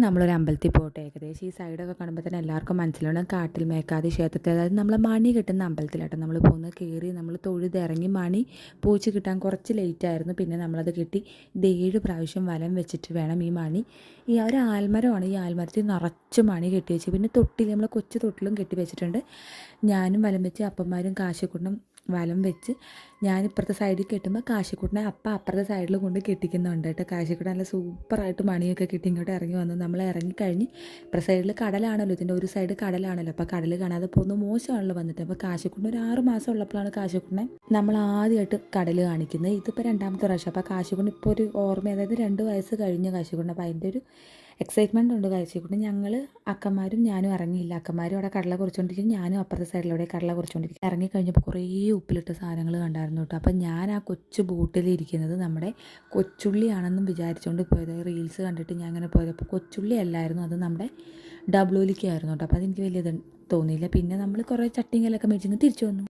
നമ്മളൊരു അമ്പലത്തിൽ പോകട്ടെ. ഏകദേശം ഈ സൈഡൊക്കെ കാണുമ്പോൾ തന്നെ എല്ലാവർക്കും മനസ്സിലാവണം കാട്ടിൽ മേക്കാതി ക്ഷേത്രത്തിൽ, അതായത് നമ്മളെ മണി കിട്ടുന്ന അമ്പലത്തിലാട്ടോ നമ്മൾ പോകുന്നത്. കയറി നമ്മൾ തൊഴുതിറങ്ങി മണി പൂച്ച് കിട്ടാൻ കുറച്ച് ലേറ്റായിരുന്നു. പിന്നെ നമ്മളത് കിട്ടി. ഇത് 7 പ്രാവശ്യം വലം വെച്ചിട്ട് വേണം ഈ മണി. ഈ ഒരു ആൽമരമാണ്, ഈ ആൽമരത്തിൽ നിറച്ച് മണി കെട്ടി വെച്ച്, പിന്നെ തൊട്ടിൽ നമ്മൾ കൊച്ചു തൊട്ടിലും കെട്ടി വെച്ചിട്ടുണ്ട്. ഞാനും വലം വെച്ച് അപ്പന്മാരും കാശിക്കുട്ടനും വലം വെച്ച് ഞാനിപ്പുറത്തെ സൈഡിൽ കെട്ടുമ്പോൾ കാശിക്കുട്ടനെ അപ്പുറത്തെ സൈഡിൽ കൊണ്ട് കെട്ടിക്കുന്നുണ്ട് കേട്ടോ. കാശിക്കുട്ടൻ നല്ല സൂപ്പറായിട്ട് മണിയൊക്കെ കിട്ടി ഇങ്ങോട്ട് ഇറങ്ങി വന്നു. നമ്മൾ ഇറങ്ങിക്കഴിഞ്ഞ് ഇപ്പുറത്തെ സൈഡിൽ കടലാണല്ലോ, ഇതിൻ്റെ ഒരു സൈഡ് കടലാണല്ലോ. അപ്പോൾ കടൽ കാണാതെ പോകുന്നത് മോശമാണല്ലോ വന്നിട്ട്. അപ്പോൾ കാശിക്കുട്ടൻ ഒരു 6 മാസം ഉള്ളപ്പോഴാണ് കാശിക്കുട്ടനെ നമ്മൾ ആദ്യമായിട്ട് കടൽ കാണിക്കുന്നത്. ഇതിപ്പോൾ 2ാമത്തെ പ്രാവശ്യം. അപ്പോൾ കാശിക്കുട്ടൻ ഇപ്പോൾ ഒരു ഓർമ്മ, അതായത് 2 വയസ്സ് കഴിഞ്ഞ കാശിക്കുട്ടൻ. അപ്പോൾ അതിൻ്റെ ഒരു എക്സൈറ്റ്മെൻ്റ് ഉണ്ട് കാശിക്കുട്ടൻ. ഞങ്ങൾ അക്കന്മാരും ഞാനും ഇറങ്ങിയില്ല. അക്കന്മാരും അവിടെ കടല കുറിച്ചുകൊണ്ടിരിക്കും, ഞാനും അപ്പുറത്തെ സൈഡിലൂടെ കടല കുറിച്ചുകൊണ്ടിരിക്കും. ഇറങ്ങിക്കഴിഞ്ഞപ്പോൾ കുറേ ഉപ്പിലിട്ട സാധനങ്ങൾ കണ്ടായിരുന്നു കേട്ടോ. അപ്പം ഞാൻ ആ കൊച്ചു ബോട്ടിലിരിക്കുന്നത് നമ്മുടെ കൊച്ചുള്ളിയാണെന്നും വിചാരിച്ചുകൊണ്ട് പോയത്. റീൽസ് കണ്ടിട്ട് ഞാൻ അങ്ങനെ പോയത്. അപ്പോൾ കൊച്ചുള്ളി അല്ലായിരുന്നു, അത് നമ്മുടെ ഡബ്ലൂലിക്കായിരുന്നു കേട്ടോ. അപ്പോൾ അതെനിക്ക് വലിയ തോന്നിയില്ല. പിന്നെ നമ്മൾ കുറേ ചട്ടിങ്കലൊക്കെ മേടിച്ചിങ്ങ് തിരിച്ചു വന്നു.